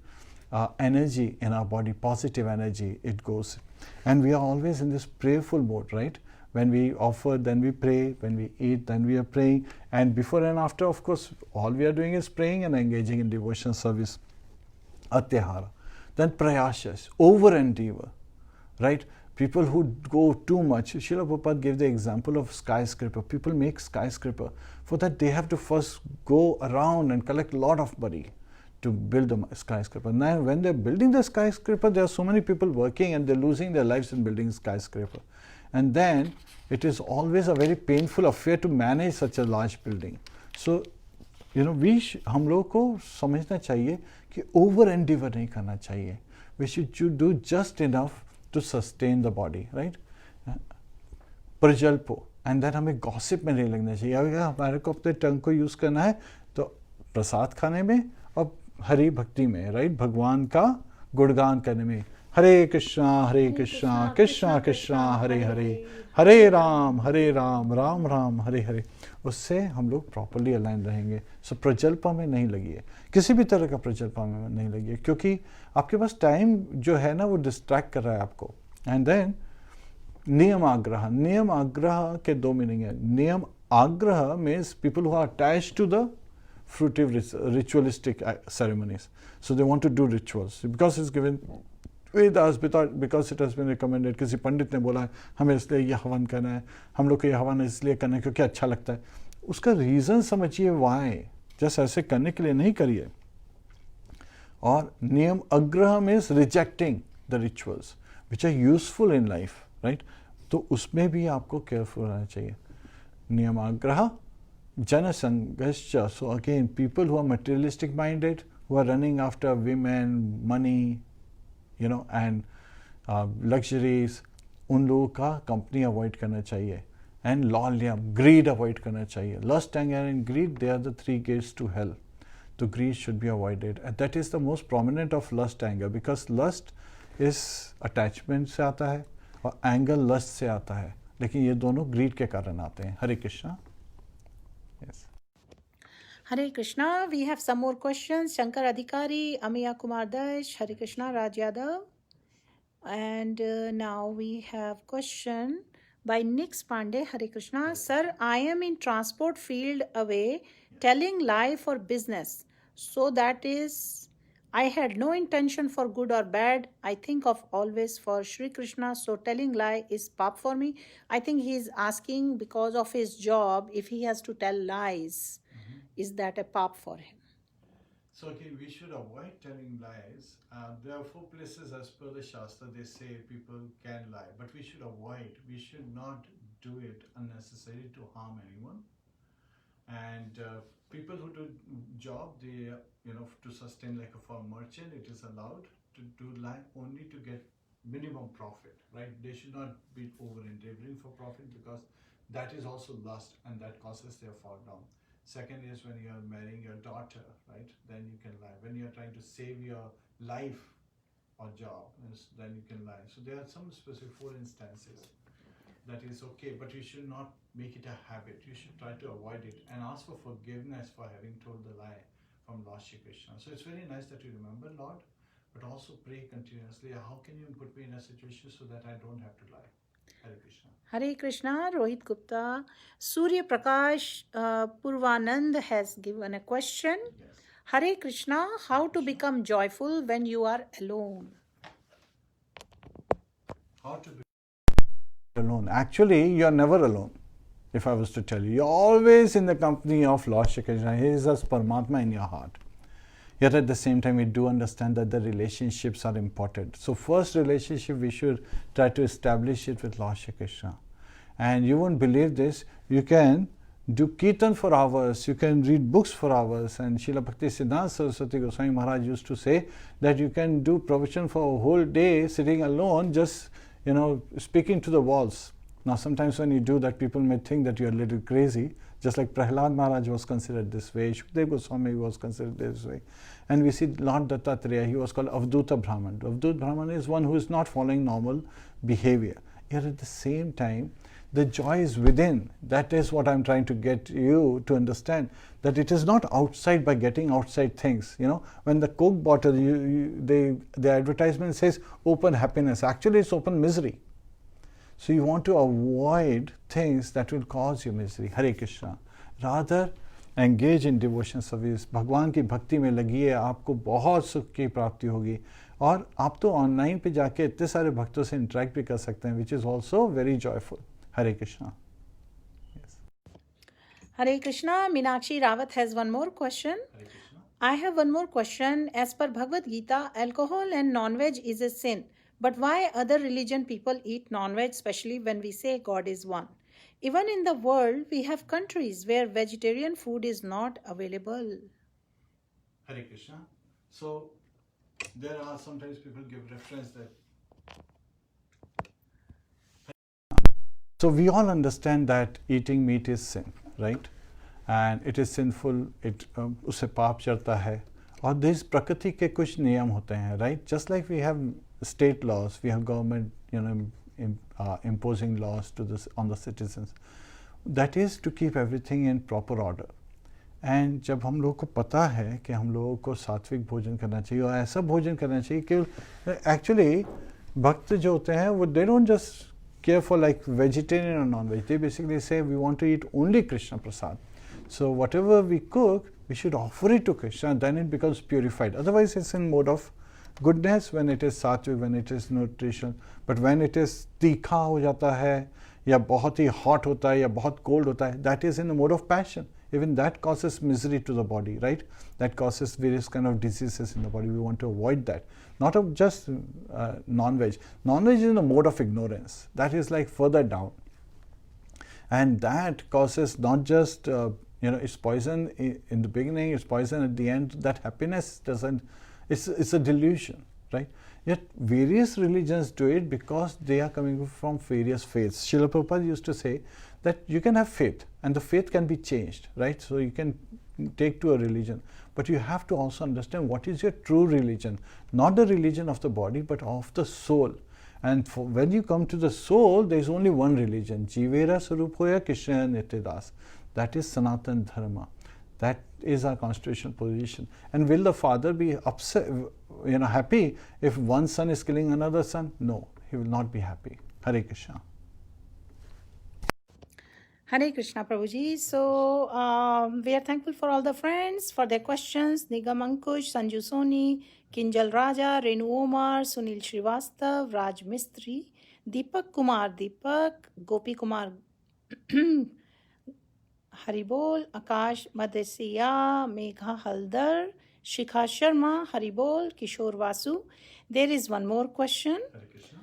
energy in our body, positive energy, it goes. And we are always in this prayerful mode, right? When we offer, then we pray. When we eat, then we are praying. And before and after, of course, all we are doing is praying and engaging in devotional service. Atyahara. Then prayashas, over endeavor, right? People who go too much. Srila Prabhupada gave the example of skyscraper. People make skyscraper. For that, they have to first go around and collect a lot of money to build a skyscraper. Now, when they're building the skyscraper, there are so many people working and they're losing their lives in building skyscraper. And then it is always a very painful affair to manage such a large building. So, हम लोग को समझना चाहिए कि over endeavor नहीं करना चाहिए. We should do just enough to sustain the body, right? प्रजल्पो, and then हमें gossip में नहीं लगना चाहिए. अगर हमारे को अपने टंग को यूज करना है तो प्रसाद खाने में और हरि भक्ति में, राइट? भगवान का गुणगान करने में. हरे कृष्णा कृष्णा कृष्णा हरे हरे, हरे राम राम राम हरे हरे. उससे हम लोग प्रॉपरली अलाइन रहेंगे. सो प्रजल्पा में नहीं लगिए, किसी भी तरह का प्रजल्पा में नहीं लगिए, क्योंकि आपके पास टाइम जो है ना वो डिस्ट्रैक्ट कर रहा है आपको. एंड देन नियम आग्रह के 2 मीनिंग है. नियम आग्रह means people who are attached to the fruitive ritualistic ceremonies. So they want to do rituals because it's given Vedas, because it has been recommended. किसी पंडित ने बोला हमें इसलिए ये हवन करना है, हम लोग को ये हवन इसलिए करना है क्योंकि अच्छा लगता है. उसका रीज़न समझिए why. जस्ट ऐसे करने के लिए नहीं करिए. और नियम अग्रह means rejecting the rituals which are useful in life, right? तो उसमें भी आपको केयरफुल रहना चाहिए. नियम आग्रह Janasangascha. So again, people who are materialistic minded, who are running after women, money, and luxuries, उन लोगों का कंपनी अवॉइड करना चाहिए. एंड लॉलियम, ग्रीड अवॉइड करना चाहिए. Lust, anger and greed, they are the 3 gates to hell. तो greed should be avoided, and that is the most prominent of lust, anger, because lust is attachment से आता है और anger lust से आता है, लेकिन ये दोनों greed के कारण आते हैं. हरे Krishna. Yes. Hare Krishna. We have some more questions. Shankar Adhikari, Amiya Kumar Dash, Hare Krishna, Raj Yadav. And now we have question by Nix Pandey. Hare Krishna. Sir, I am in transport field away, telling lie for business. So that is, I had no intention for good or bad. I think of always for Shri Krishna. So telling lie is pap for me. I think he is asking because of his job, if he has to tell lies, is that a pap for him? So okay, we should avoid telling lies. There are 4 places as per the Shastra they say people can lie, but we should avoid. We should not do it unnecessarily to harm anyone. And people who do job, they to sustain, like for a merchant, it is allowed to do lie only to get minimum profit, right? They should not be over endeavoring for profit, because that is also lust and that causes their fall down. Second is when you are marrying your daughter, right? Then you can lie. When you are trying to save your life or job, then you can lie. So there are some specific 4 instances that is okay, but you should not make it a habit. You should try to avoid it and ask for forgiveness for having told the lie from Lord Shri Krishna. So it's very nice that you remember Lord, but also pray continuously. How can you put me in a situation so that I don't have to lie? Hare Krishna. Hare Krishna. Rohit Gupta. Surya Prakash Purvanand has given a question. Yes. Hare Krishna. How to become joyful when you are alone? How to be alone? Actually, you are never alone. If I was to tell you, you're always in the company of Lord Shri Krishna. He is as Paramatma in your heart. Yet at the same time, we do understand that the relationships are important. So first relationship, we should try to establish it with Lord Shri Krishna. And you won't believe this, you can do kirtan for hours, you can read books for hours. And Srila Bhakti Siddhanta Saraswati Goswami Maharaj used to say that you can do pravachan for a whole day sitting alone, just speaking to the walls. Now sometimes when you do that, people may think that you are a little crazy, just like Prahlad Maharaj was considered this way, Shukdev Goswami was considered this way. And we see Lord Dattatreya, he was called Avduta Brahman. Avduta Brahman is one who is not following normal behavior. Yet at the same time, the joy is within. That is what I'm trying to get you to understand, that it is not outside by getting outside things. When the Coke bottle, the advertisement says open happiness, actually it's open misery. So you want to avoid things that will cause you misery. Hare Krishna. Rather, engage in devotion service. भगवान की भक्ति में लगिए, आपको बहुत सुख की प्राप्ति होगी. और आप तो ऑनलाइन पे जाके इतने सारे भक्तों से इंटरेक्ट भी कर सकते हैं, which is also very joyful. Hare Krishna. Yes. Hare Krishna. Meenakshi Rawat has one more question. Hare Krishna. I have one more question. As per Bhagavad Gita, alcohol and non-veg is a sin. But why other religion people eat non-veg, especially when we say God is one? Even in the world, we have countries where vegetarian food is not available. Hare Krishna. So there are sometimes people give reference that. So we all understand that eating meat is sin, right? And it is sinful. उससे पाप चढ़ता है. और this प्रकृति के कुछ नियम होते हैं, right? Just like we have state laws, we have government, imposing laws on the citizens. That is to keep everything in proper order. And जब हम लोगों को पता है कि हम लोगों को सात्विक भोजन करना चाहिए और ऐसा भोजन करना चाहिए कि actually भक्त जो होते हैं वो they don't just care for like vegetarian or non-veg. They basically say we want to eat only Krishna Prasad. So whatever we cook, we should offer it to Krishna, then it becomes purified. Otherwise it's in mode of goodness when it is sattvic, when it is nutrition. But when it is तीखा हो जाता है या बहुत ही hot होता है या बहुत cold होता है, that is in the mode of passion. Even that causes misery to the body, right? That causes various kind of diseases in the body. We want to avoid that. Not of just non-veg. Non-veg is in the mode of ignorance. That is like further down. And that causes not just, it's poison in the beginning, it's poison at the end. That happiness doesn't, it's a delusion, right? Yet various religions do it because they are coming from various faiths. Srila Prabhupada used to say that you can have faith, and the faith can be changed, right? So you can take to a religion, but you have to also understand what is your true religion, not the religion of the body, but of the soul. And when you come to the soul, there is only one religion, Jivera Sarupoya Krishna Nityadas. That is Sanatan Dharma. That is our constitutional position. And will the father be upset, happy if one son is killing another son? No, he will not be happy. Hare Krishna. Hare Krishna, Prabhuji. So we are thankful for all the friends for their questions. Nigam Ankush, Sanju Soni, Kinjal Raja, Renu Omar, Sunil Srivastav, Raj Mistri, Deepak Kumar Deepak, Gopi Kumar Haribol, Akash Madesiya, Megha Haldar, Shikha Sharma, Haribol, Kishore Vasu. There is one more question. Hare Krishna.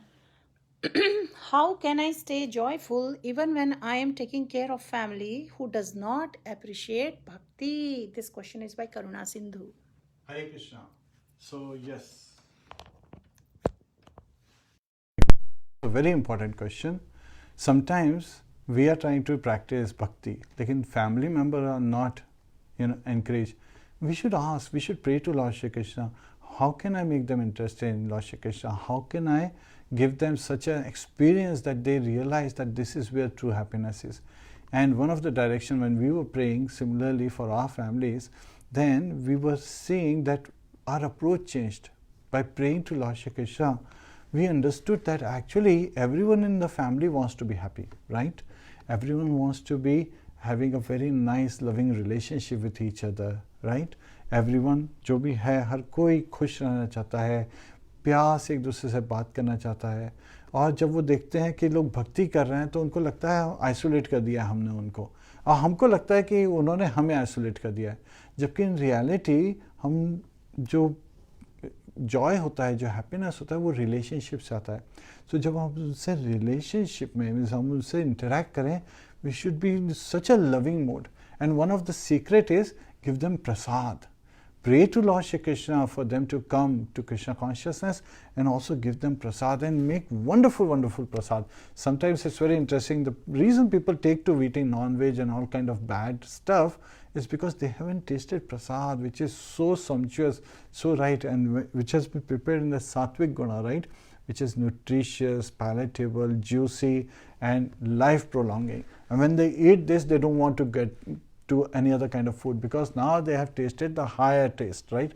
How can I stay joyful even when I am taking care of family who does not appreciate bhakti? This question is by Karuna Sindhu. Hare Krishna. So yes, a very important question. Sometimes we are trying to practice bhakti, lekin family members are not, encouraged. We should ask, we should pray to Lord Shri Krishna. How can I make them interested in Lord Shri Krishna? How can I give them such an experience that they realize that this is where true happiness is? And one of the direction when we were praying similarly for our families, then we were seeing that our approach changed. By praying to Lord Shri Krishna, we understood that actually everyone in the family wants to be happy, right? Everyone wants to be having a very nice loving relationship with each other, right? Everyone जो भी है हर कोई खुश रहना चाहता है, प्यार से एक दूसरे से बात करना चाहता है, और जब वो देखते हैं कि लोग भक्ति कर रहे हैं तो उनको लगता है आइसोलेट कर दिया हमने उनको, और हमको लगता है कि उन्होंने हमें आइसोलेट कर दिया है, जबकि इन रियलिटी हम जो जॉय होता है, जो हैप्पीनेस होता है, वो रिलेशनशिप से आता है. तो जब हम उनसे रिलेशनशिप में मीन्स हम उनसे इंटरेक्ट करें, we should be in such a loving mode. And one of the secret is give them prasad. Pray to Lord Shri Krishna for them to come to Krishna consciousness, and also give them prasad and make wonderful, wonderful prasad. Sometimes it's very interesting. The reason people take to eating non-veg and all kind of bad stuff is because they haven't tasted prasad, which is so sumptuous, so right, and which has been prepared in the sattvic guna, right? Which is nutritious, palatable, juicy, and life prolonging. And when they eat this, they don't want to get to any other kind of food, because now they have tasted the higher taste, right?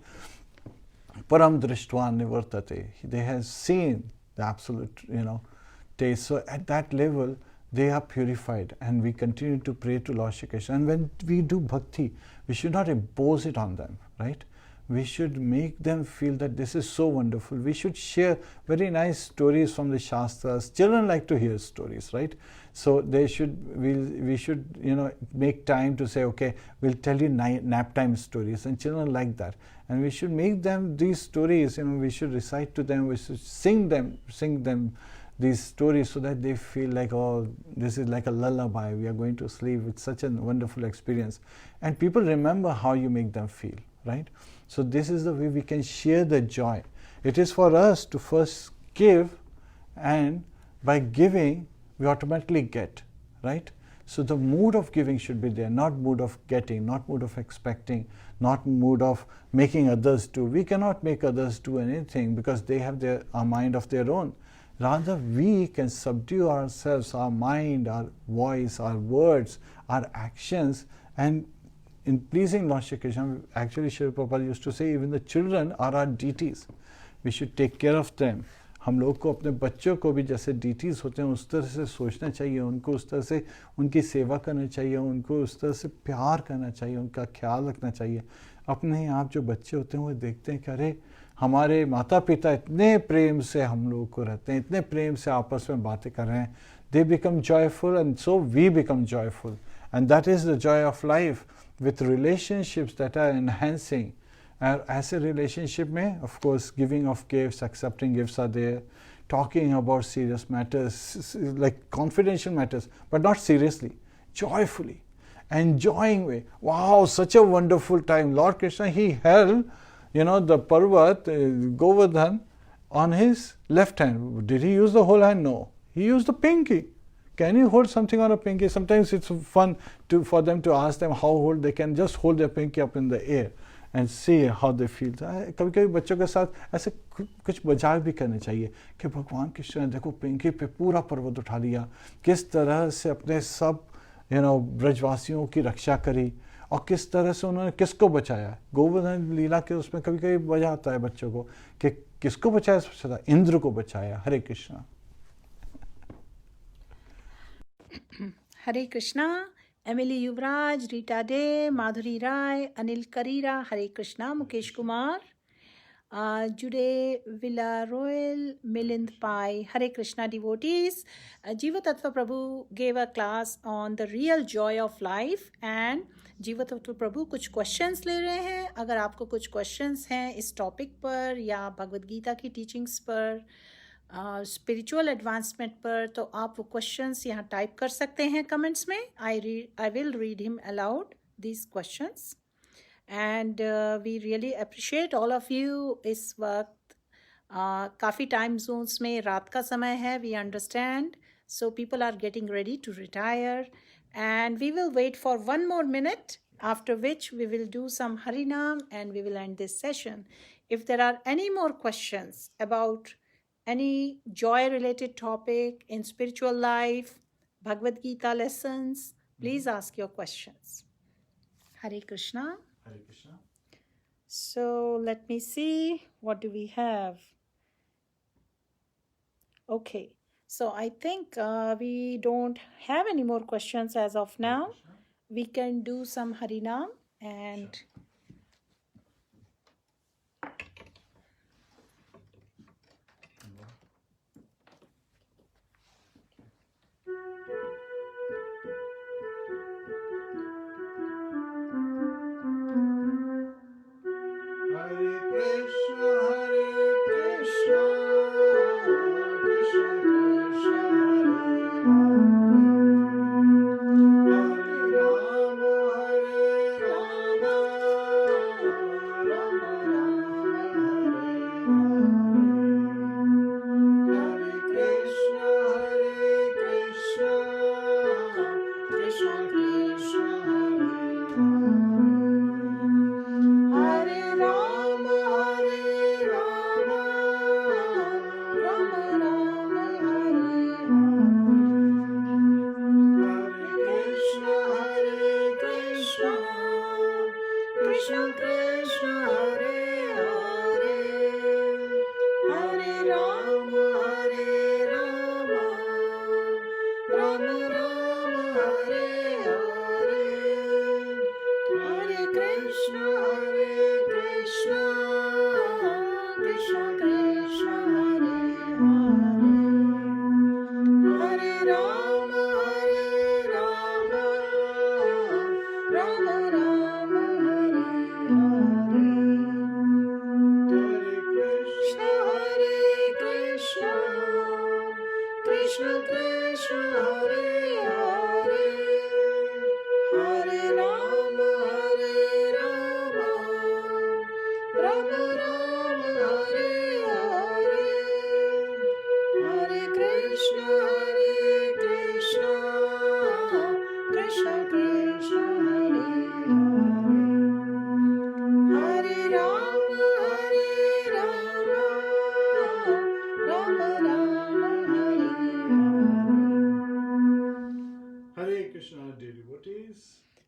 Param drishtva nivartate. They have seen the absolute, taste. So at that level, they are purified, and we continue to pray to Lord Shri Krishna. And when we do bhakti, we should not impose it on them, right? We should make them feel that this is so wonderful. We should share very nice stories from the Shastras. Children like to hear stories, right? So we should, make time to say, okay, we'll tell you nap time stories, and children like that. And we should make them these stories, we should recite to them, we should sing them these stories, so that they feel like, oh, this is like a lullaby, we are going to sleep. It's such a wonderful experience. And people remember how you make them feel, right? So this is the way we can share the joy. It is for us to first give, and by giving, we automatically get, right? So the mood of giving should be there, not mood of getting, not mood of expecting, not mood of making others do. We cannot make others do anything, because they have a mind of their own. Rather, we can subdue ourselves, our mind, our voice, our words, our actions, and in pleasing Lord Shri Krishna. Actually, Srila Prabhupada used to say, even the children are our deities. We should take care of them. हम लोग को अपने बच्चों को भी जैसे deities होते हैं उस तरह से सोचना चाहिए, उनको उस तरह से उनकी सेवा करना चाहिए, उनको उस तरह से प्यार करना चाहिए, उनका ख्याल रखना चाहिए. अपने आप जो बच्चे होते हैं वो देखते हैं कि अरे हमारे माता पिता इतने प्रेम से हम लोग को रहते हैं, इतने प्रेम से आपस में बातें कर रहे हैं. They become joyful, and so we become joyful. And that is the joy of life, with relationships that are enhancing. ऐसे relationship में, of course, giving of gifts, accepting gifts are there, talking about serious matters, like confidential matters, but not seriously, joyfully, enjoying way. Wow, such a wonderful time. Lord Krishna, he held, the Parvat, Govardhan, on his left hand. Did he use the whole hand? No. He used the pinky. can you hold something on a pinky? Sometimes it's fun for them to ask them how hold. They can just hold their pinky up in the air and see how they feel. कभी कभी बच्चों के साथ ऐसे कुछ मजाक भी करने चाहिए कि भगवान कृष्ण ने देखो पिंकी पे पूरा पर्वत उठा लिया, किस तरह से अपने सब ब्रजवासियों की रक्षा करी और किस तरह से उन्होंने किसको बचाया. गोवर्धन लीला के उसमें कभी कभी मजा आता है बच्चों को कि किसको बचाया, सबसे ज्यादा इंद्र को बचाया. Hare Krishna. Hare Krishna. Emily Yuvraj, Rita De, Madhuri Rai, Anil Karira, Hare Krishna. Mukesh Kumar, Jude Villaroyal, Milind Pai, Hare Krishna devotees. Jiva Tattva Prabhu gave a class on the real joy of life and जीवा तत्व प्रभु कुछ क्वेश्चंस ले रहे हैं. अगर आपको कुछ क्वेश्चंस हैं इस टॉपिक पर या भगवद गीता की टीचिंग्स पर, स्पिरिचुअल एडवांसमेंट पर, तो आप वो क्वेश्चंस यहाँ टाइप कर सकते हैं कमेंट्स में. I will read him aloud these questions. And we really appreciate all of you. इस वक्त काफ़ी टाइम जोन्स में रात का समय है, we understand. So people are getting ready to retire and we will wait for one more minute, after which we will do some Harinam and we will end this session. If there are any more questions about any joy related topic in spiritual life, Bhagavad Gita lessons, please ask your questions. Hare Krishna. Hare Krishna. So let me see, what do we have? Okay. So I think we don't have any more questions as of now. We can do some Harinam and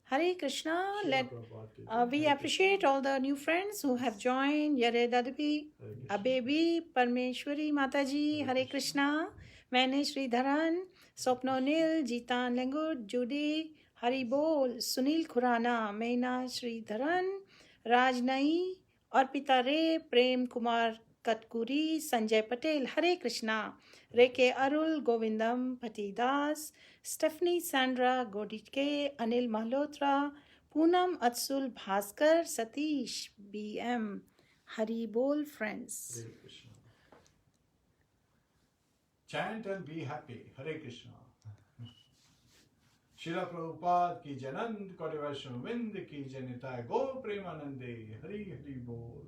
Hare Krishna. We appreciate all the new friends who have joined. Yare Dadabi, Abebi, Parmeshwari Mataji, Hare Krishna, Mane Sridharan, Sopno Nil, Jitan Lengur, Judy, Hari Bol, Sunil Khurana, Meena Sridharan, Rajnai, Arpita Ray, Prem Kumar Katkuri, Sanjay Patel, Hare Krishna, Reke Arul, Govindam Patidas, Stephanie Sandra Godike, Anil Malhotra, Poonam Atsul Bhaskar, Satish BM. Hari Bol, friends. Hare Krishna. Chant and be happy. Hare Krishna. Srila Prabhupada ki Janand Kodi Vaishnav Vind ki Janita Go Premanande. Hari Hari Bol.